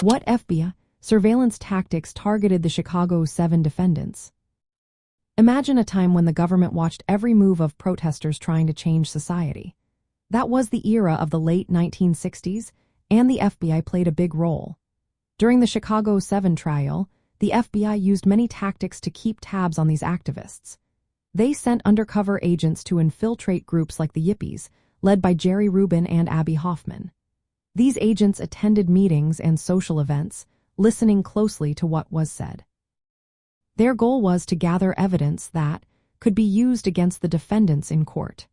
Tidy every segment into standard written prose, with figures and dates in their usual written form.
What FBI surveillance tactics targeted the Chicago 7 defendants? Imagine a time when the government watched every move of protesters trying to change society. That was the era of the late 1960s, and the FBI played a big role. During the Chicago 7 trial, the FBI used many tactics to keep tabs on these activists. They sent undercover agents to infiltrate groups like the Yippies, led by Jerry Rubin and Abby Hoffman. These agents attended meetings and social events, listening closely to what was said. Their goal was to gather evidence that could be used against the defendants in court.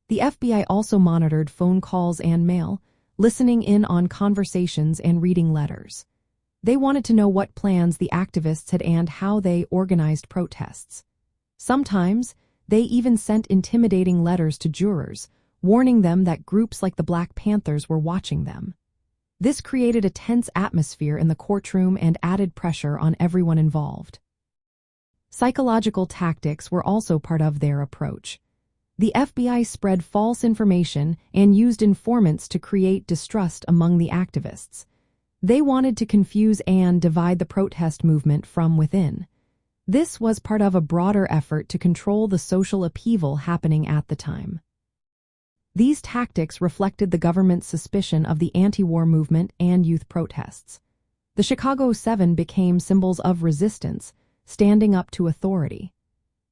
The FBI also monitored phone calls and mail, listening in on conversations and reading letters. They wanted to know what plans the activists had and how they organized protests. Sometimes, they even sent intimidating letters to jurors, warning them that groups like the Black Panthers were watching them. This created a tense atmosphere in the courtroom and added pressure on everyone involved. Psychological tactics were also part of their approach. The FBI spread false information and used informants to create distrust among the activists. They wanted to confuse and divide the protest movement from within. This was part of a broader effort to control the social upheaval happening at the time. These tactics reflected the government's suspicion of the anti-war movement and youth protests. The Chicago 7 became symbols of resistance, standing up to authority.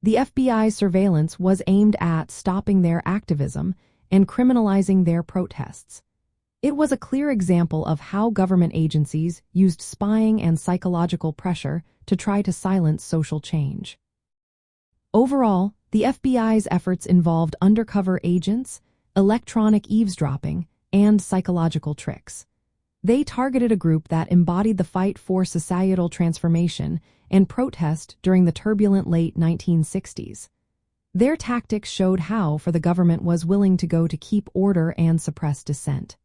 The FBI's surveillance was aimed at stopping their activism and criminalizing their protests. It was a clear example of how government agencies used spying and psychological pressure to try to silence social change. Overall, the FBI's efforts involved undercover agents, electronic eavesdropping, and psychological tricks. They targeted a group that embodied the fight for societal transformation and protest during the turbulent late 1960s. Their tactics showed how far the government was willing to go to keep order and suppress dissent.